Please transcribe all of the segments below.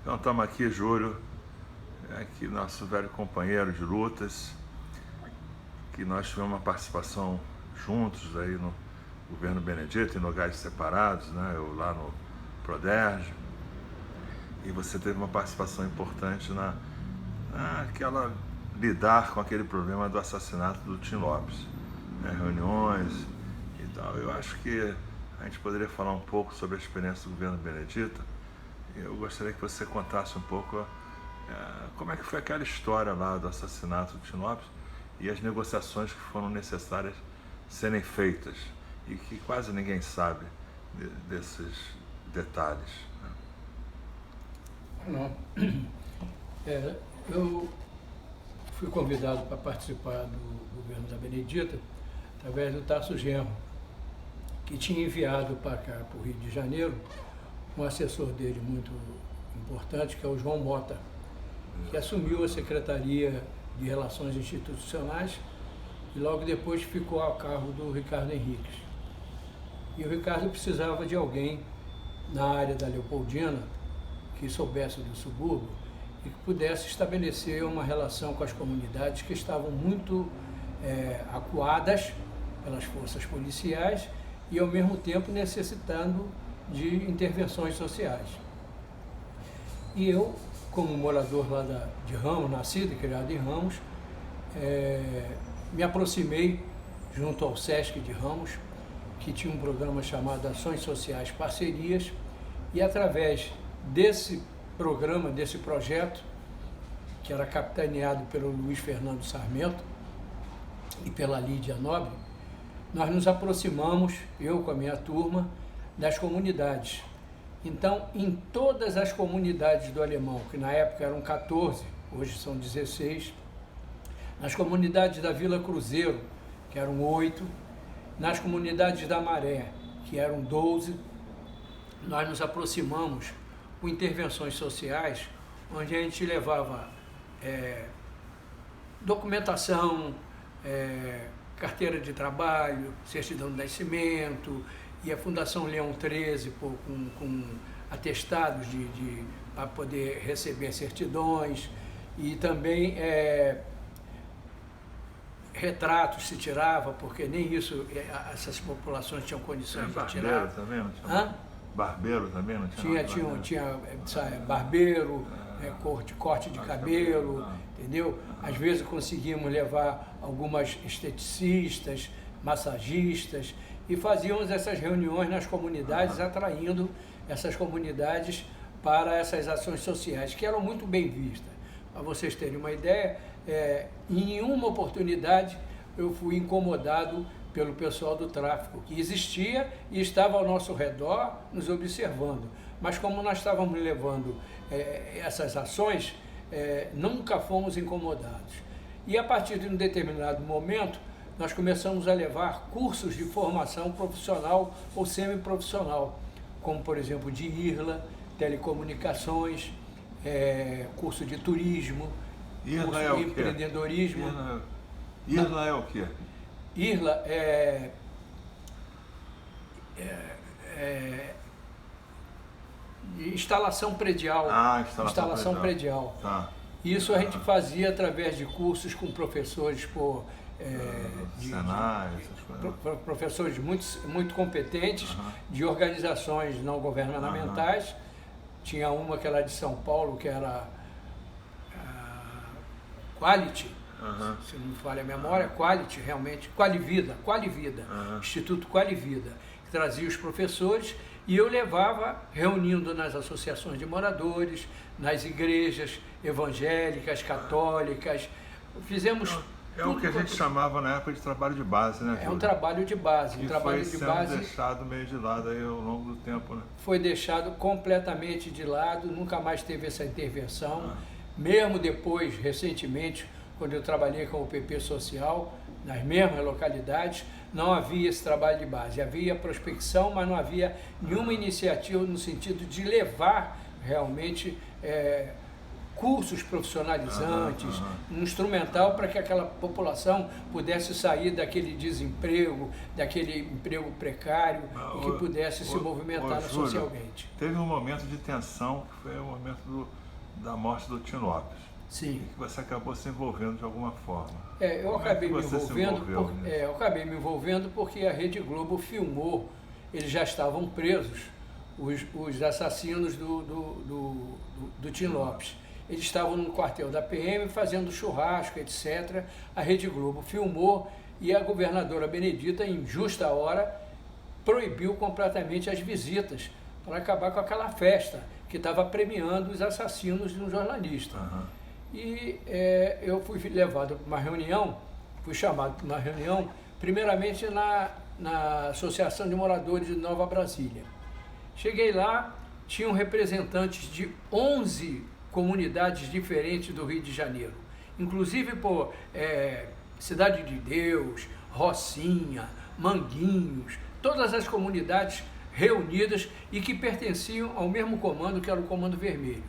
Então estamos aqui, Júlio, aqui nosso velho companheiro de lutas, que nós tivemos uma participação juntos aí no governo Benedito, em lugares separados, né? Eu lá no Proderj, e você teve uma participação importante naquela lidar com aquele problema do assassinato do Tim Lopes, né? Reuniões e tal. Eu acho que a gente poderia falar um pouco sobre a experiência do governo Benedito. Eu gostaria que você contasse um pouco como é que foi aquela história lá do assassinato do Tim Lopes e as negociações que foram necessárias serem feitas e que quase ninguém sabe desses detalhes, né? Eu fui convidado para participar do governo da Benedita através do Tasso Genro, que tinha enviado para cá, para o Rio de Janeiro, um assessor dele muito importante, que é o João Mota, que assumiu a Secretaria de Relações Institucionais e logo depois ficou a cargo do Ricardo Henriques. E o Ricardo precisava de alguém na área da Leopoldina que soubesse do subúrbio e que pudesse estabelecer uma relação com as comunidades que estavam muito acuadas pelas forças policiais e ao mesmo tempo necessitando de intervenções sociais. E eu, como morador lá de Ramos, nascido e criado em Ramos, me aproximei junto ao SESC de Ramos, que tinha um programa chamado Ações Sociais Parcerias, e através desse programa, desse projeto, que era capitaneado pelo Luiz Fernando Sarmento e pela Lídia Nobre, nós nos aproximamos, eu com a minha turma, das comunidades. Então, em todas as comunidades do Alemão, que na época eram 14, hoje são 16, nas comunidades da Vila Cruzeiro, que eram 8, nas comunidades da Maré, que eram 12, nós nos aproximamos com intervenções sociais, onde a gente levava documentação, carteira de trabalho, certidão de nascimento, e a Fundação Leão XIII com atestados para poder receber certidões, e também retratos se tirava, porque nem isso essas populações tinham condições de tirar. Barbeiro também não tinha? Barbeiro também não tinha? Tinha barbeiro, corte de cabelo, entendeu? Às vezes conseguimos levar algumas esteticistas, massagistas, e fazíamos essas reuniões nas comunidades, atraindo essas comunidades para essas ações sociais, que eram muito bem vistas. Para vocês terem uma ideia, em nenhuma oportunidade eu fui incomodado pelo pessoal do tráfico, que existia e estava ao nosso redor nos observando. Mas como nós estávamos levando essas ações, nunca fomos incomodados. E a partir de um determinado momento, nós começamos a levar cursos de formação profissional ou semiprofissional, como, por exemplo, de IRLA, telecomunicações, curso de turismo, curso de empreendedorismo. IRLA é o quê? IRLA instalação predial. Instalação predial. Tá. Isso a gente fazia através de cursos com professores Senai, professores muito competentes, de organizações não governamentais. Tinha uma que era de São Paulo, que era Quality, se não me falha a memória, Quality, realmente, Qualivida, Instituto Qualivida, que trazia os professores, e eu levava, reunindo nas associações de moradores, nas igrejas evangélicas, católicas, fizemos... o que a gente chamava na época de trabalho de base, né, Júlio? É um trabalho de base. Foi sendo deixado meio de lado aí ao longo do tempo, né? Foi deixado completamente de lado, nunca mais teve essa intervenção. Mesmo depois, recentemente, quando eu trabalhei com o PP Social, nas mesmas localidades, não havia esse trabalho de base. Havia prospecção, mas não havia nenhuma iniciativa no sentido de levar realmente cursos profissionalizantes, um instrumental para que aquela população pudesse sair daquele desemprego, daquele emprego precário e que pudesse se movimentar Júlio, socialmente. Teve um momento de tensão, que foi o momento da morte do Tim Lopes. Sim. E que você acabou se envolvendo de alguma forma. Eu acabei me envolvendo porque a Rede Globo filmou, eles já estavam presos, os assassinos do Tim Lopes. Eles estavam no quartel da PM fazendo churrasco, etc. A Rede Globo filmou e a governadora Benedita, em justa hora, proibiu completamente as visitas para acabar com aquela festa que estava premiando os assassinos de um jornalista. E eu fui levado para uma reunião, fui chamado para uma reunião, primeiramente na Associação de Moradores de Nova Brasília. Cheguei lá, tinham representantes de 11 comunidades diferentes do Rio de Janeiro, inclusive por Cidade de Deus, Rocinha, Manguinhos, todas as comunidades reunidas e que pertenciam ao mesmo comando, que era o Comando Vermelho.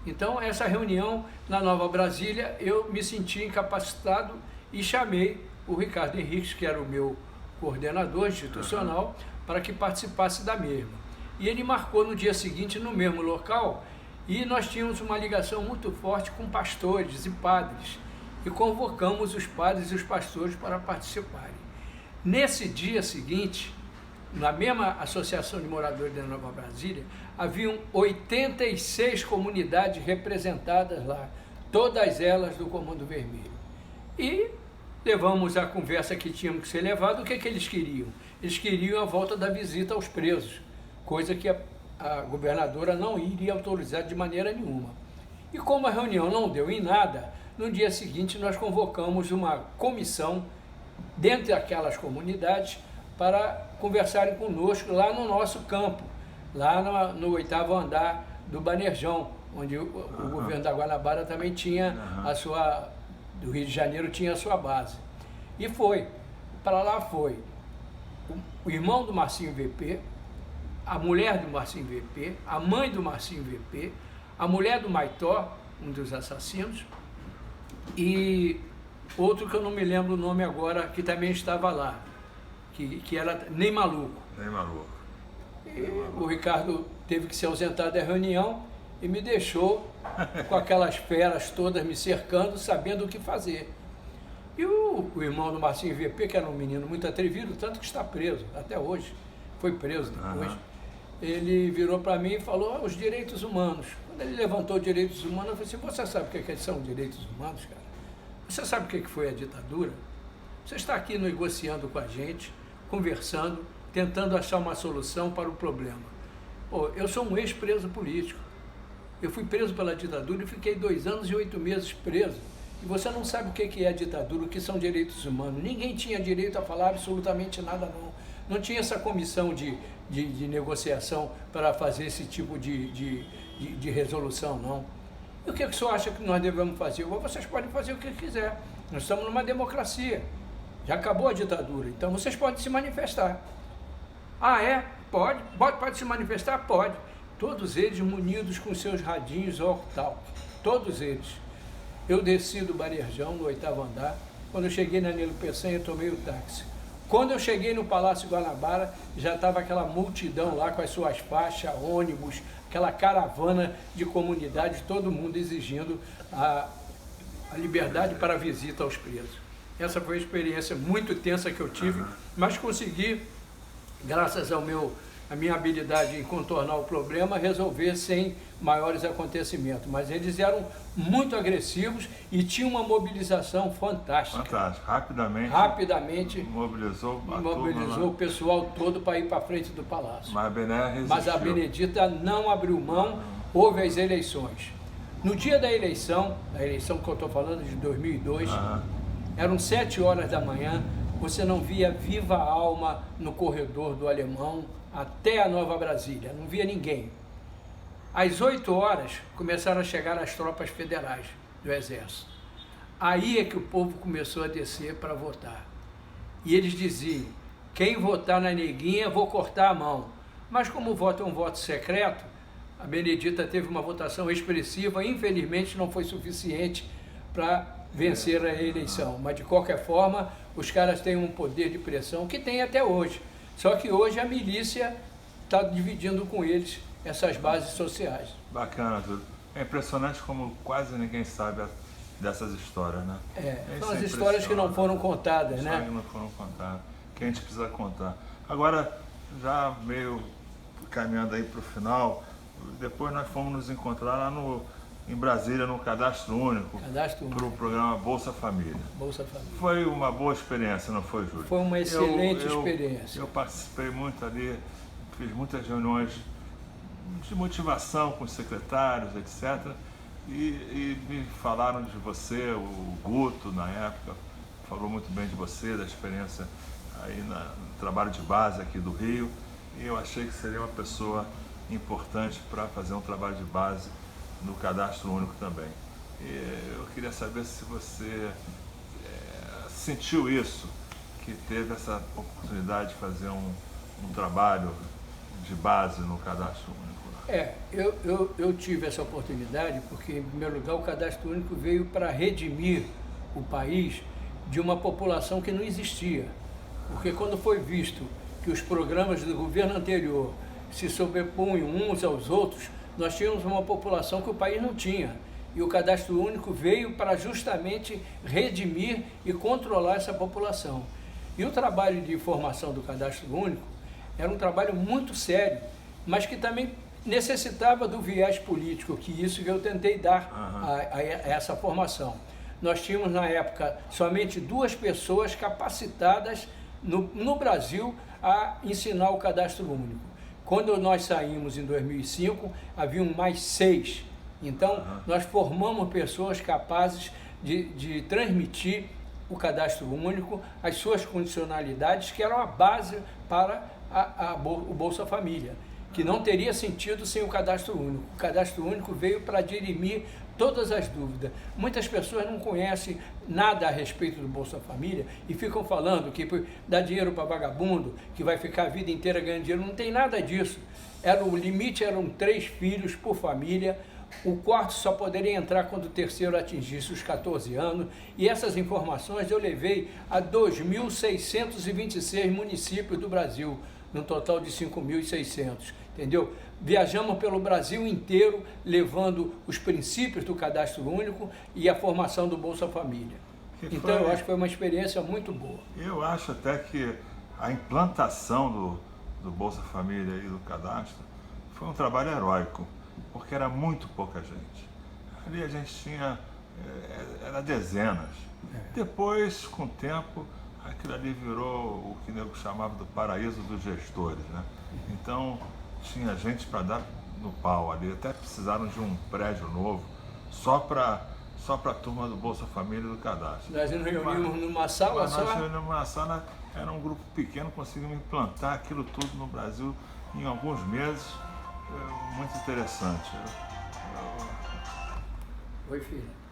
Então, essa reunião na Nova Brasília, eu me senti incapacitado e chamei o Ricardo Henriques, que era o meu coordenador institucional, para que participasse da mesma. E ele marcou no dia seguinte, no mesmo local, e nós tínhamos uma ligação muito forte com pastores e padres, e convocamos os padres e os pastores para participarem. Nesse dia seguinte, na mesma Associação de Moradores da Nova Brasília, haviam 86 comunidades representadas lá, todas elas do Comando Vermelho. E levamos a conversa que tínhamos que ser levada. O que eles queriam? Eles queriam a volta da visita aos presos, coisa que a governadora não iria autorizar de maneira nenhuma. E como a reunião não deu em nada, no dia seguinte nós convocamos uma comissão dentro daquelas comunidades para conversarem conosco lá no nosso campo, lá no 8º andar do Banerjão, onde o governo da Guanabara também tinha do Rio de Janeiro tinha a sua base. E para lá foi o irmão do Marcinho VP, a mulher do Marcinho VP, a mãe do Marcinho VP, a mulher do Maitó, um dos assassinos, e outro que eu não me lembro o nome agora, que também estava lá, que era Nem Maluco. Nem Maluco. E o Ricardo teve que se ausentar da reunião e me deixou com aquelas feras todas me cercando, sabendo o que fazer. E o irmão do Marcinho VP, que era um menino muito atrevido, tanto que está preso até hoje, foi preso depois, ele virou para mim e falou: os direitos humanos. Quando ele levantou direitos humanos, eu falei assim: você sabe o que são direitos humanos, cara? Você sabe o que foi a ditadura? Você está aqui negociando com a gente, conversando, tentando achar uma solução para o problema. Pô, eu sou um ex-preso político. Eu fui preso pela ditadura e fiquei 2 anos e 8 meses preso. E você não sabe o que é a ditadura, o que são direitos humanos. Ninguém tinha direito a falar absolutamente nada, não. Não tinha essa comissão de negociação para fazer esse tipo de resolução, não. E o que o senhor acha que nós devemos fazer? Vocês podem fazer o que quiser. Nós estamos numa democracia. Já acabou a ditadura, então vocês podem se manifestar. Ah, é? Pode? Pode se manifestar? Pode. Todos eles munidos com seus radinhos walkie-talkie. Todos eles. Eu desci do Banerjão, no 8º andar. Quando eu cheguei na Nilo Peçanha, eu tomei o táxi. Quando eu cheguei no Palácio Guanabara, já estava aquela multidão lá com as suas faixas, ônibus, aquela caravana de comunidades, todo mundo exigindo a liberdade para a visita aos presos. Essa foi uma experiência muito tensa que eu tive, mas consegui, graças à minha habilidade em contornar o problema, resolver sem maiores acontecimentos. Mas eles eram muito agressivos e tinham uma mobilização fantástica. Fantástico. Rapidamente mobilizou o pessoal todo para ir para frente do palácio. Mas a Benedita não abriu mão, houve as eleições. No dia da eleição que eu estou falando, de 2002, eram 7 horas da manhã, você não via viva alma no corredor do Alemão até a Nova Brasília, não via ninguém. Às 8 horas começaram a chegar as tropas federais do Exército. Aí é que o povo começou a descer para votar. E eles diziam: quem votar na Neguinha, vou cortar a mão. Mas como o voto é um voto secreto, A Benedita teve uma votação expressiva, infelizmente não foi suficiente para vencer a eleição, mas de qualquer forma os caras têm um poder de pressão que tem até hoje, só que hoje a milícia está dividindo com eles essas bases sociais. Bacana, Júlio. É impressionante como quase ninguém sabe dessas histórias, né? São as histórias que não foram contadas, né? Que não foram contadas, que a gente precisa contar. Agora, já meio caminhando aí para o final, depois nós fomos nos encontrar lá em Brasília, no Cadastro Único, para o programa Bolsa Família. Bolsa Família. Foi uma boa experiência, não foi, Júlio? Foi uma excelente experiência. Eu participei muito ali, fiz muitas reuniões de motivação com os secretários, etc. E me falaram de você, o Guto, na época, falou muito bem de você, da experiência aí no trabalho de base aqui do Rio. E eu achei que seria uma pessoa importante para fazer um trabalho de base no Cadastro Único também. E eu queria saber se você sentiu isso, que teve essa oportunidade de fazer um trabalho de base no Cadastro Único. Eu tive essa oportunidade porque, em primeiro lugar, o Cadastro Único veio para redimir o país de uma população que não existia. Porque quando foi visto que os programas do governo anterior se sobrepunham uns aos outros, nós tínhamos uma população que o país não tinha. E o Cadastro Único veio para justamente redimir e controlar essa população. E o trabalho de formação do Cadastro Único era um trabalho muito sério, mas que também necessitava do viés político, que isso que eu tentei dar a essa formação. Nós tínhamos, na época, somente 2 pessoas capacitadas no Brasil a ensinar o Cadastro Único. Quando nós saímos em 2005, haviam mais 6. Então, nós formamos pessoas capazes de transmitir o Cadastro Único, as suas condicionalidades, que eram a base para o Bolsa Família, que não teria sentido sem o Cadastro Único. O Cadastro Único veio para dirimir todas as dúvidas. Muitas pessoas não conhecem nada a respeito do Bolsa Família e ficam falando que dá dinheiro para vagabundo, que vai ficar a vida inteira ganhando dinheiro. Não tem nada disso. O limite eram 3 filhos por família. O quarto só poderia entrar quando o terceiro atingisse os 14 anos. E essas informações eu levei a 2.626 municípios do Brasil, num total de 5.600, entendeu? Viajamos pelo Brasil inteiro, levando os princípios do Cadastro Único e a formação do Bolsa Família. Então, eu acho que foi uma experiência muito boa. Eu acho até que a implantação do Bolsa Família e do Cadastro foi um trabalho heróico, porque era muito pouca gente. Ali a gente tinha, era dezenas. Depois, com o tempo, aquilo ali virou o que o nego chamava do paraíso dos gestores, né? Então, tinha gente para dar no pau ali, até precisaram de um prédio novo, só para a turma do Bolsa Família e do Cadastro. Nós nos reunimos numa sala só? Nós nos reunimos numa sala, era um grupo pequeno, conseguimos implantar aquilo tudo no Brasil em alguns meses, muito interessante. Oi, filha.